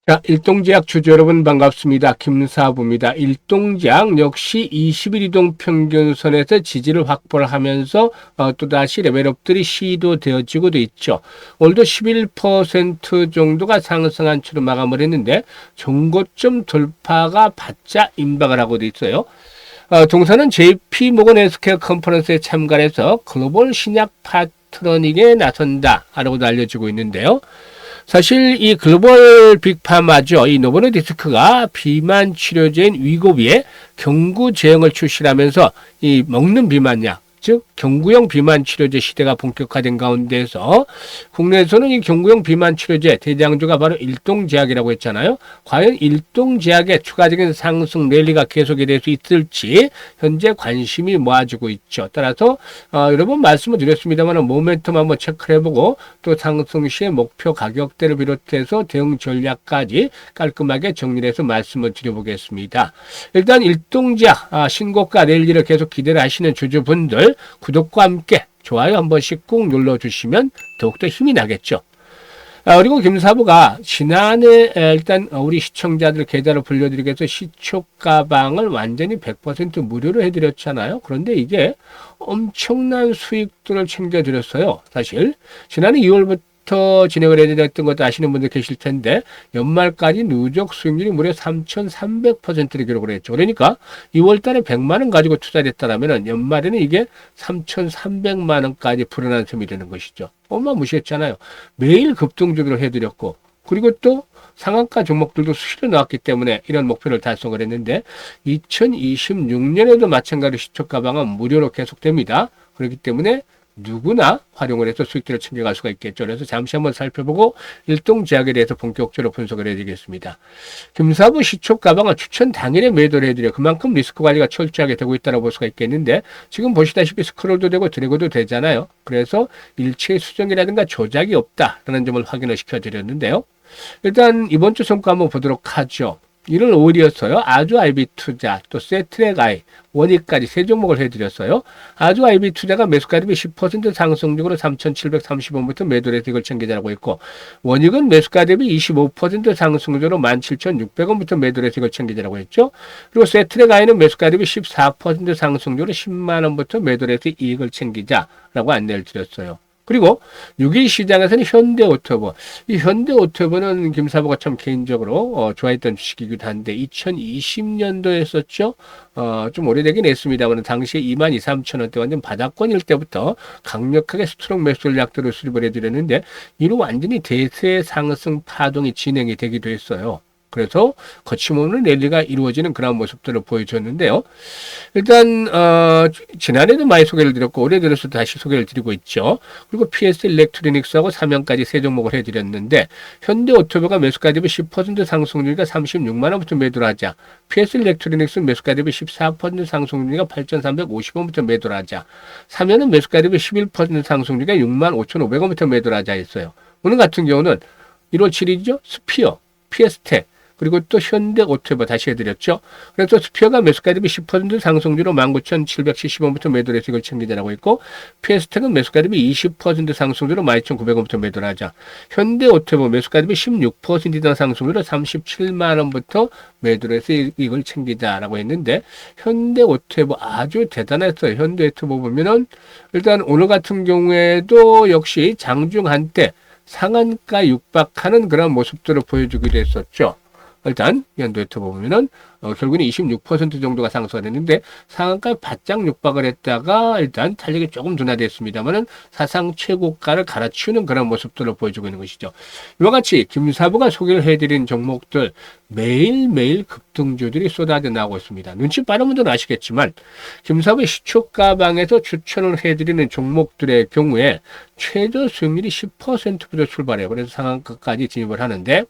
자, 일동제약 주주 여러분 반갑습니다. 김사부입니다. 일동제약 역시 20일 이동 평균선에서 지지를 확보를 하면서 또다시 레벨업들이 시도되어지고도 있죠. 오늘도 11% 정도가 상승한 채로 마감을 했는데 종고점 돌파가 바짝 임박을 하고도 있어요. 동사는 JP 모건 헬스케어 컨퍼런스에 참가해서 글로벌 신약 파트너링에 나선다라고도 알려지고 있는데요. 사실 이 글로벌 빅파마죠. 이 노보노디스크가 비만 치료제인 위고비에 경구 제형을 출시하면서 이 먹는 비만약, 즉 경구용 비만 치료제 시대가 본격화된 가운데서 국내에서는 이 경구용 비만 치료제 대장주가 바로 일동제약이라고 했잖아요. 과연 일동제약의 추가적인 상승 랠리가 계속이 될 수 있을지 현재 관심이 모아지고 있죠. 따라서 여러 번 말씀을 드렸습니다만 모멘텀 한번 체크를 해보고 또 상승 시의 목표 가격대를 비롯해서 대응 전략까지 깔끔하게 정리를 해서 말씀을 드려보겠습니다. 일단 일동제약 신고가 랠리를 계속 기대를 하시는 주주분들 구독과 함께 좋아요 한 번씩 꾹 눌러주시면 더욱더 힘이 나겠죠. 그리고 김사부가 지난해 일단 우리 시청자들 계좌를 불려드리기 위해서 시초 가방을 완전히 100% 무료로 해드렸잖아요. 그런데 이게 엄청난 수익들을 챙겨드렸어요. 사실 지난해 2월부터 진행을 해드렸던 것도 아시는 분들 계실 텐데 연말까지 누적 수익률이 무려 3,300%를 기록을 했죠. 그러니까 2월 달에 100만 원 가지고 투자를 했다면 연말에는 이게 3,300만 원까지 불어난 셈이 되는 것이죠. 어마무시했잖아요. 매일 급등주기로 해드렸고 그리고 또 상한가 종목들도 수시로 나왔기 때문에 이런 목표를 달성을 했는데 2026년에도 마찬가지로 시초 가방은 무료로 계속됩니다. 그렇기 때문에 누구나 활용을 해서 수익들을 챙겨갈 수가 있겠죠. 그래서 잠시 한번 살펴보고 일동제약에 대해서 본격적으로 분석을 해드리겠습니다. 김사부 시초 가방은 추천 당일에 매도를 해드려 그만큼 리스크 관리가 철저하게 되고 있다고 볼 수가 있겠는데 지금 보시다시피 스크롤도 되고 드래그도 되잖아요. 그래서 일체 수정이라든가 조작이 없다라는 점을 확인을 시켜드렸는데요. 일단 이번 주 성과 한번 보도록 하죠. 1월 5일이었어요. 아주 IB 투자, 또 세트랙 아이, 원익까지 세 종목을 해드렸어요. 아주 IB 투자가 매수가율이 10% 상승적으로 3,730원부터 매도를 해서 이걸 챙기자라고 했고, 원익은 매수가 대비 25% 상승적으로 17,600원부터 매도를 해서 이걸 챙기자라고 했죠. 그리고 세트랙 아이는 매수가 대비 14% 상승적으로 10만원부터 매도를 해서 이익을 챙기자라고 안내를 드렸어요. 그리고 6일 시장에서는 현대오토부. 이 현대오토부는 김사부가 참 개인적으로 좋아했던 주식이기도 한데 2020년도에 했었죠. 좀 오래되긴 했습니다만 당시에 22,000~23,000원대 완전 바닥권일 때부터 강력하게 스트롱 매수 전략들을 수립을 해드렸는데 이로 완전히 대세 상승 파동이 진행이 되기도 했어요. 그래서 거침없는 랠리가 이루어지는 그런 모습들을 보여줬는데요. 일단 지난해도 많이 소개를 드렸고 올해 들어서 다시 소개를 드리고 있죠. 그리고 PS 일렉트로닉스하고 삼양까지 세 종목을 해드렸는데 현대오토모가 매수가 대비 10% 상승률이가 36만 원부터 매도를 하자. PS 일렉트로닉스 매수가 대비 14% 상승률이가 8,350원부터 매도를 하자. 삼양은 매수가 대비 11% 상승률이가 65,500원부터 매도를 하자 했어요. 오늘 같은 경우는 1월 7일이죠. 스피어, PS텍 그리고 또 현대오토모 다시 해드렸죠. 그래서 스피어가 매수가 대비 10% 상승률로 19,770원부터 매도를 해서 이걸 챙기자라고 했고 PS텍은 매수가 대비 20% 상승률로 12,900원부터 매도를 하자. 현대오토모 매수가 대비 16% 이상 상승률로 37만원부터 매도를 해서 이걸 챙기자라고 했는데 현대오토모 아주 대단했어요. 현대오토모 보면은 일단 오늘 같은 경우에도 역시 장중 한때 상한가 육박하는 그런 모습들을 보여주기도 했었죠. 일단 현대오토모 보면은 결국은 26% 정도가 상승을 했는데 상한가에 바짝 육박을 했다가 일단 탄력이 조금 둔화됐습니다만은 사상 최고가를 갈아치우는 그런 모습들을 보여주고 있는 것이죠. 이와 같이 김사부가 소개를 해드린 종목들 매일매일 급등주들이 쏟아져 나오고 있습니다. 눈치 빠른 분들은 아시겠지만 김사부의 시초가방에서 추천을 해드리는 종목들의 경우에 최저 수익률이 10%부터 출발해요. 그래서 상한가까지 진입을 하는데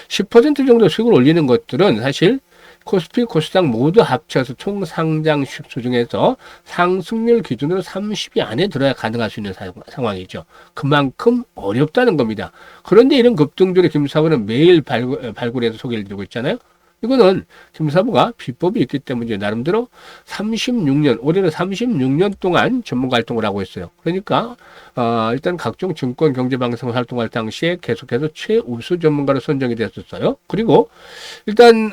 10% 정도 수익을 올리는 것들은 사실 코스피, 코스닥 모두 합쳐서 총 상장 수 중에서 상승률 기준으로 30위 안에 들어야 가능할 수 있는 상황이죠. 그만큼 어렵다는 겁니다. 그런데 이런 급등주를 김사부는 매일 발굴해서 소개를 드리고 있잖아요. 이거는 김사부가 비법이 있기 때문에 나름대로 36년, 올해는 36년 동안 전문가 활동을 하고 있어요. 그러니까 일단 각종 증권 경제방송 활동할 당시에 계속해서 최우수 전문가로 선정이 됐었어요. 그리고 일단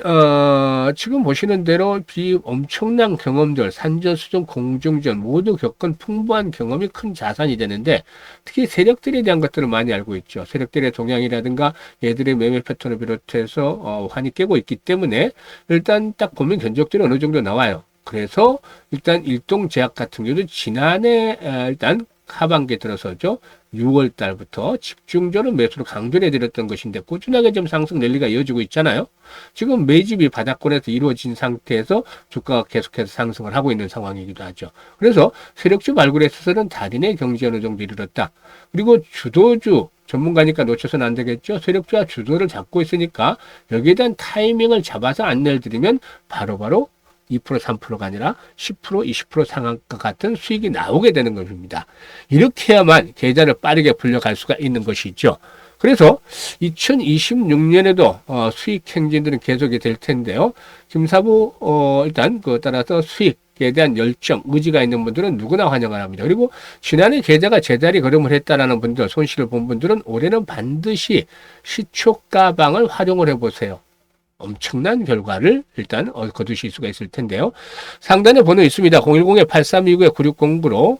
지금 보시는 대로 엄청난 경험들, 산전수전, 공중전 모두 겪은 풍부한 경험이 큰 자산이 되는데, 특히 세력들에 대한 것들을 많이 알고 있죠. 세력들의 동향이라든가 얘들의 매매 패턴을 비롯해서 환이 깨고 있기 때문에 일단 딱 보면 견적들이 어느 정도 나와요. 그래서 일단 일동제약 같은 경우도 지난해 일단 하반기에 들어서죠. 6월 달부터 집중적으로 매수를 강조를 해드렸던 것인데 꾸준하게 좀 상승 랠리가 이어지고 있잖아요. 지금 매집이 바닥권에서 이루어진 상태에서 주가가 계속해서 상승을 하고 있는 상황이기도 하죠. 그래서 세력주 발굴에 있어서는 달인의 경지에 어느 정도 이르렀다. 그리고 주도주 전문가니까 놓쳐서는 안 되겠죠. 세력주와 주도를 잡고 있으니까 여기에 대한 타이밍을 잡아서 안내를 드리면 바로바로 2%, 3%가 아니라 10%, 20% 상한가 같은 수익이 나오게 되는 것입니다. 이렇게 해야만 계좌를 빠르게 불려갈 수가 있는 것이죠. 그래서 2026년에도 수익 행진들은 계속이 될 텐데요. 김사부 일단 그에 따라서 수익에 대한 열정, 의지가 있는 분들은 누구나 환영을 합니다. 그리고 지난해 계좌가 제자리 걸음을 했다라는 분들, 손실을 본 분들은 올해는 반드시 시초가방을 활용을 해보세요. 엄청난 결과를 일단 거두실 수가 있을 텐데요. 상단에 번호 있습니다. 010-8329-9609로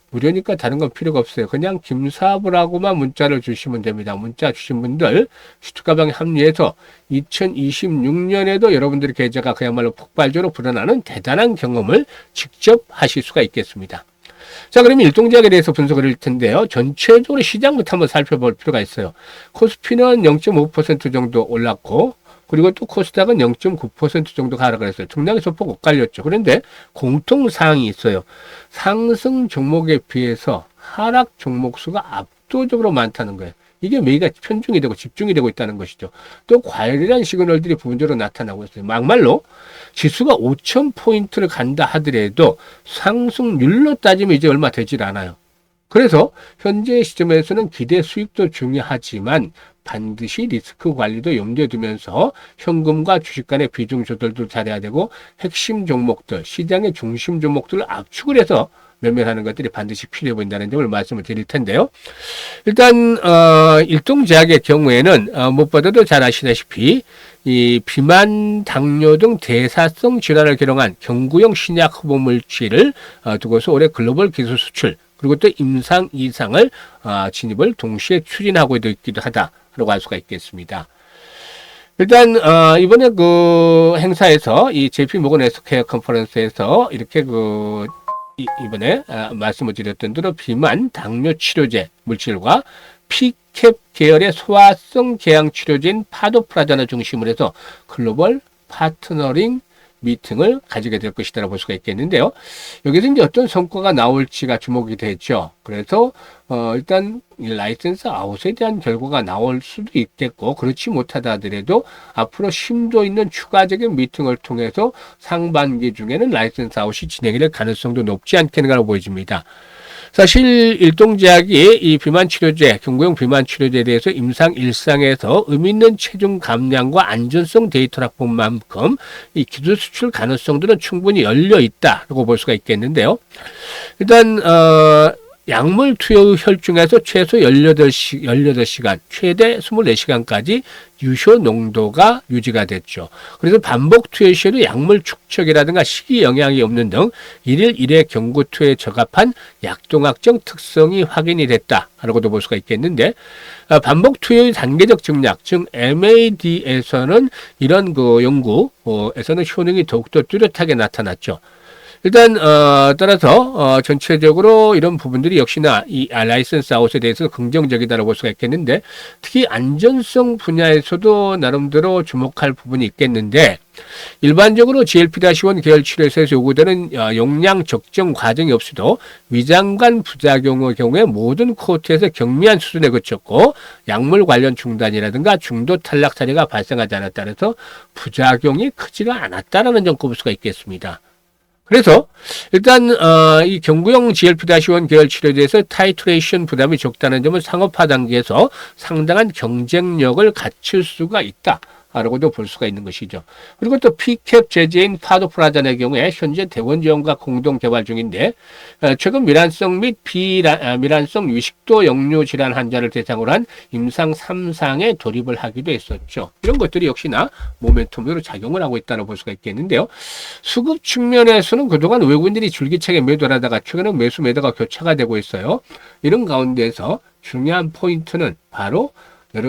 무료니까 다른 건 필요가 없어요. 그냥 김사부라고만 문자를 주시면 됩니다. 문자 주신 분들 시초가방에 합류해서 2026년에도 여러분들의 계좌가 그야말로 폭발적으로 불어나는 대단한 경험을 직접 하실 수가 있겠습니다. 자, 그러면 일동제약에 대해서 분석을 할 텐데요. 전체적으로 시장부터 한번 살펴볼 필요가 있어요. 코스피는 0.5% 정도 올랐고, 그리고 또 코스닥은 0.9% 정도 하락을 했어요. 등락의 소폭 엇갈렸죠. 그런데 공통사항이 있어요. 상승 종목에 비해서 하락 종목 수가 압도적으로 많다는 거예요. 이게 매기가 편중이 되고 집중이 되고 있다는 것이죠. 또 과열이라는 시그널들이 부분적으로 나타나고 있어요. 막말로 지수가 5,000포인트를 간다 하더라도 상승률로 따지면 이제 얼마 되질 않아요. 그래서 현재 시점에서는 기대 수익도 중요하지만 반드시 리스크 관리도 염두에 두면서 현금과 주식 간의 비중 조절도 잘해야 되고 핵심 종목들, 시장의 중심 종목들을 압축을 해서 매매하는 것들이 반드시 필요해 보인다는 점을 말씀을 드릴 텐데요. 일단 일동제약의 경우에는 무엇보다도 잘 아시다시피 이 비만, 당뇨 등 대사성 질환을 결용한 경구용 신약 후보 물질을 두고서 올해 글로벌 기술 수출 그리고 또 임상 이상을 진입을 동시에 추진하고 있기도 하다라고 할 수가 있겠습니다. 일단 이번에 그 행사에서 이 JP 모건 헬스케어 컨퍼런스에서 이렇게 이번에 말씀을 드렸던 대로 비만, 당뇨 치료제 물질과 피캡 계열의 소화성 궤양 치료제인 파도프라잔을 중심으로 해서 글로벌 파트너링 미팅을 가지게 될 것이라고 볼 수가 있겠는데요. 여기서 이제 어떤 성과가 나올지가 주목이 되죠. 그래서 일단 이 라이센스 아웃에 대한 결과가 나올 수도 있겠고 그렇지 못하다 하더라도 앞으로 심도 있는 추가적인 미팅을 통해서 상반기 중에는 라이센스 아웃이 진행이 될 가능성도 높지 않겠는가로 보여집니다. 사실 일동제약이 이 비만 치료제, 경구용 비만 치료제에 대해서 임상 1상에서 의미 있는 체중 감량과 안전성 데이터를 본 만큼 이 기술 수출 가능성들은 충분히 열려 있다라고 볼 수가 있겠는데요. 일단 약물 투여 혈중에서 최소 18시간, 최대 24시간까지 유효 농도가 유지가 됐죠. 그래서 반복 투여 시에도 약물 축적이라든가 식이 영향이 없는 등 1일 1회 경구 투여에 적합한 약동학적 특성이 확인이 됐다라고도 볼 수가 있겠는데, 반복 투여의 단계적 증약, 즉 MAD에서는 이런 연구에서는 효능이 더욱더 뚜렷하게 나타났죠. 일단 따라서 전체적으로 이런 부분들이 역시나 이 라이센스 아웃에 대해서 긍정적이다라고 볼 수가 있겠는데, 특히 안전성 분야에서도 나름대로 주목할 부분이 있겠는데, 일반적으로 GLP-1 계열 치료에서 요구되는 용량 적정 과정이 없이도 위장관 부작용의 경우에 모든 코호트에서 경미한 수준에 그쳤고 약물 관련 중단이라든가 중도 탈락 사례가 발생하지 않았다 해서 부작용이 크지가 않았다라는 점 꼽을 수가 있겠습니다. 그래서 일단 이 경구용 GLP-1 계열 치료제에서 타이트레이션 부담이 적다는 점은 상업화 단계에서 상당한 경쟁력을 갖출 수가 있다 라고도 볼 수가 있는 것이죠. 그리고 또 P캡 제재인 파도프라잔의 경우에 현재 대원지원과 공동 개발 중인데 최근 미란성 및 미란성 위식도 역류 질환 환자를 대상으로 한 임상 3상에 돌입을 하기도 했었죠. 이런 것들이 역시나 모멘텀으로 작용을 하고 있다고 볼 수가 있겠는데요. 수급 측면에서는 그동안 외국인들이 줄기차게 매도를 하다가 최근에 매수 매도가 교차가 되고 있어요. 이런 가운데서 중요한 포인트는 바로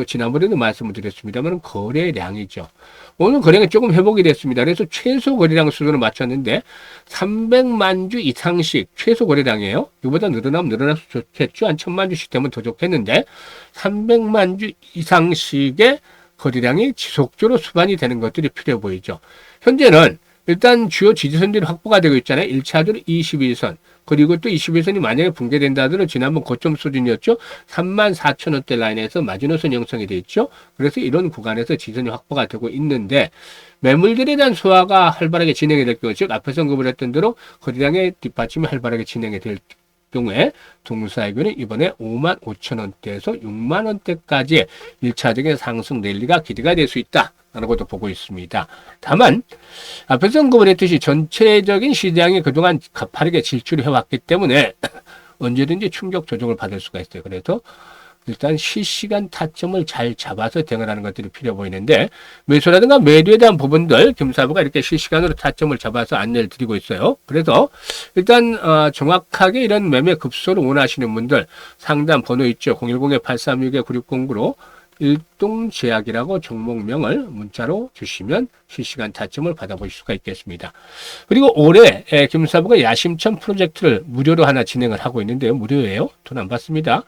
지난번에도 말씀을 드렸습니다만 거래량이죠. 오늘 거래량이 조금 회복이 됐습니다. 그래서 최소 거래량 수준을 맞췄는데 300만 주 이상씩 최소 거래량이에요. 이거보다 늘어나면 늘어나서 좋겠죠. 한 1000만 주씩 되면 더 좋겠는데 300만 주 이상씩의 거래량이 지속적으로 수반이 되는 것들이 필요해 보이죠. 현재는 일단 주요 지지선들이 확보가 되고 있잖아요. 1차적으로 21선. 그리고 또 21선이 만약에 붕괴된다 하더라도 지난번 고점 수준이었죠. 34,000원대 라인에서 마지노선 형성이 되어 있죠. 그래서 이런 구간에서 지선이 확보가 되고 있는데 매물들에 대한 소화가 활발하게 진행이 될 경우, 즉 앞에서 언급을 했던 대로 거래량의 뒷받침이 활발하게 진행이 될 경우에 동사이견은 이번에 55,000원대에서 6만원대까지 1차적인 상승 랠리가 기대가 될 수 있다 라고도 보고 있습니다. 다만 앞에서 언급을 했듯이 전체적인 시장이 그동안 가파르게 질주를 해왔기 때문에 언제든지 충격 조정을 받을 수가 있어요. 그래서 일단 실시간 타점을 잘 잡아서 대응을 하는 것들이 필요해 보이는데 매수라든가 매도에 대한 부분들 김사부가 이렇게 실시간으로 타점을 잡아서 안내를 드리고 있어요. 그래서 일단 정확하게 이런 매매 급소를 원하시는 분들 상담 번호 있죠. 010-836-9609로 일동제약이라고 종목명을 문자로 주시면 실시간 타점을 받아보실 수가 있겠습니다. 그리고 올해 김사부가 야심천 프로젝트를 무료로 하나 진행을 하고 있는데요. 무료예요. 돈 안 받습니다.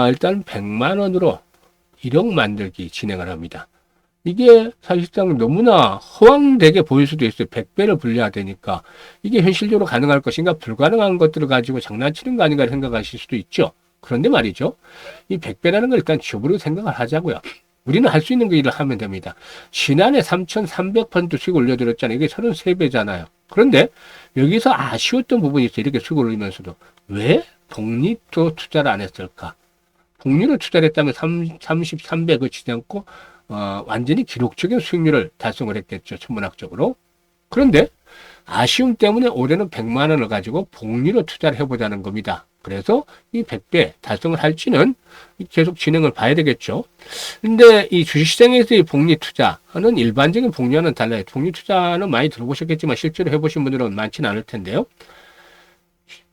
일단 100만 원으로 1억 만들기 진행을 합니다. 이게 사실상 너무나 허황되게 보일 수도 있어요. 100배를 불려야 되니까. 이게 현실적으로 가능할 것인가 불가능한 것들을 가지고 장난치는 거 아닌가 생각하실 수도 있죠. 그런데 말이죠. 이 100배라는 걸 일단 주부로 생각을 하자고요. 우리는 할 수 있는 그 일을 하면 됩니다. 지난해 3,300% 수익 올려드렸잖아요. 이게 33배잖아요. 그런데 여기서 아쉬웠던 부분이 있어요. 이렇게 수익을 올리면서도. 왜 복리도 투자를 안 했을까? 복리를 투자를 했다면 33배 그치지 않고 완전히 기록적인 수익률을 달성을 했겠죠. 천문학적으로. 그런데 아쉬움 때문에 올해는 100만 원을 가지고 복리로 투자를 해보자는 겁니다. 그래서 이 100배 달성을 할지는 계속 진행을 봐야 되겠죠. 근데 이 주식시장에서의 복리 투자는 일반적인 복리와는 달라요. 복리 투자는 많이 들어보셨겠지만 실제로 해보신 분들은 많지는 않을 텐데요.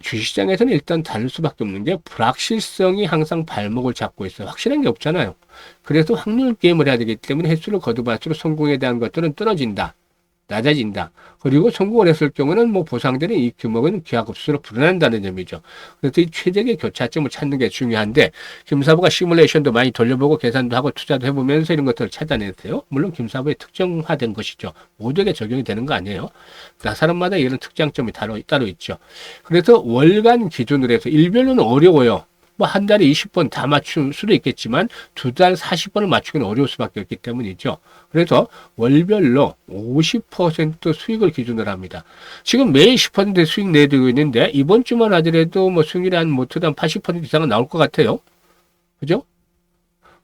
주식시장에서는 일단 다를 수밖에 없는 게 불확실성이 항상 발목을 잡고 있어요. 확실한 게 없잖아요. 그래서 확률 게임을 해야 되기 때문에 횟수를 거듭할수록 성공에 대한 것들은 떨어진다. 낮아진다. 그리고 성공을 했을 경우는 보상되는 이 규모는 기하급수로 불어난다는 점이죠. 그래서 이 최적의 교차점을 찾는 게 중요한데 김사부가 시뮬레이션도 많이 돌려보고 계산도 하고 투자도 해보면서 이런 것들을 찾아냈어요. 물론 김사부의 특정화된 것이죠. 모두에게 적용이 되는 거 아니에요. 사람마다 이런 특장점이 따로 있죠. 그래서 월간 기준으로 해서 일별로는 어려워요. 한 달에 20번 다 맞출 수도 있겠지만 두 달 40번을 맞추기는 어려울 수밖에 없기 때문이죠. 그래서 월별로 50% 수익을 기준으로 합니다. 지금 매일 10% 수익 내드리고 있는데 이번 주만 하더라도 수익률이 못해도 한 80% 이상은 나올 것 같아요. 그죠?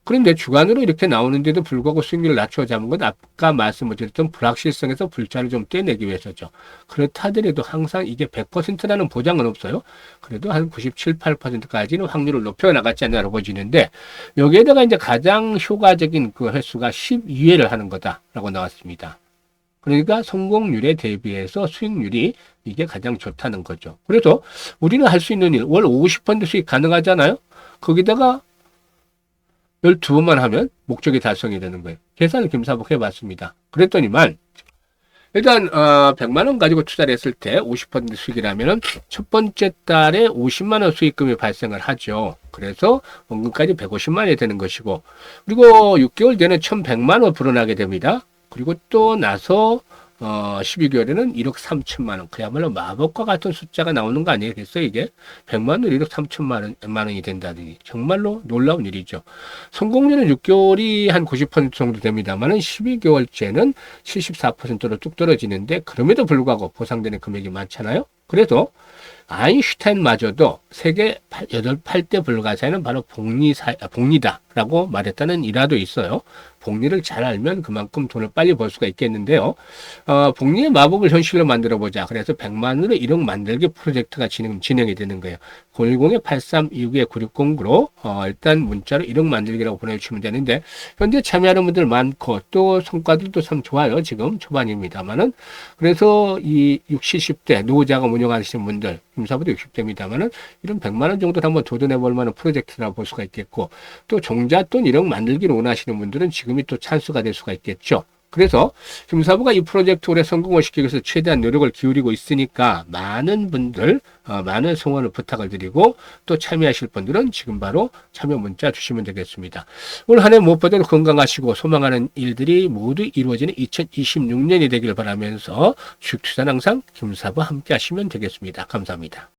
그런데 주간으로 이렇게 나오는데도 불구하고 수익률을 낮춰 잡은 건 아까 말씀을 드렸던 불확실성에서 불자를 좀 떼내기 위해서죠. 그렇다 하더라도 항상 이게 100%라는 보장은 없어요. 그래도 한 97, 8%까지는 확률을 높여 나갔지 않나라고 보지는데 여기에다가 이제 가장 효과적인 그 횟수가 12회를 하는 거다라고 나왔습니다. 그러니까 성공률에 대비해서 수익률이 이게 가장 좋다는 거죠. 그래서 우리는 할 수 있는 일, 월 50% 수익 가능하잖아요. 거기다가 12번만 하면 목적이 달성이 되는 거예요. 계산을 김사복 해봤습니다. 그랬더니만 일단 100만 원 가지고 투자를 했을 때 50% 수익이라면 첫 번째 달에 50만 원 수익금이 발생을 하죠. 그래서 원금까지 150만 원이 되는 것이고 그리고 6개월 뒤에는 1100만 원 불어나게 됩니다. 그리고 또 나서 12개월에는 1억 3천만 원. 그야말로 마법과 같은 숫자가 나오는 거 아니겠어요, 이게? 100만 원, 1억 3천만 원이 된다더니. 정말로 놀라운 일이죠. 성공률은 6개월이 한 90% 정도 됩니다만은 12개월째는 74%로 뚝 떨어지는데 그럼에도 불구하고 보상되는 금액이 많잖아요. 그래서 아인슈타인마저도 세계 8대 불가사의는 바로 복리다. 라고 말했다는 일화도 있어요. 복리를 잘 알면 그만큼 돈을 빨리 벌 수가 있겠는데요. 복리의 마법을 현실로 만들어 보자. 그래서 100만으로 1억 만들기 프로젝트가 진행이 되는 거예요. 010-8329-9609로 일단 문자로 1억 만들기라고 보내주시면 되는데 현재 참여하는 분들 많고 또 성과들도 참 좋아요. 지금 초반입니다만은 그래서 이 60, 70대 노후자금 운영하시는 분들 김사부도 60대입니다만은 이런 100만 원 정도를 한번 도전해 볼 만한 프로젝트라고 볼 수가 있겠고 또 종잣돈 1억 만들기를 원하시는 분들은 지금이 또 찬스가 될 수가 있겠죠. 그래서 김사부가 이 프로젝트 올해 성공을 시키기 위해서 최대한 노력을 기울이고 있으니까 많은 분들 많은 성원을 부탁을 드리고 또 참여하실 분들은 지금 바로 참여 문자 주시면 되겠습니다. 올 한 해 무엇보다도 건강하시고 소망하는 일들이 모두 이루어지는 2026년이 되길 바라면서 주식 투자는 항상 김사부와 함께 하시면 되겠습니다. 감사합니다.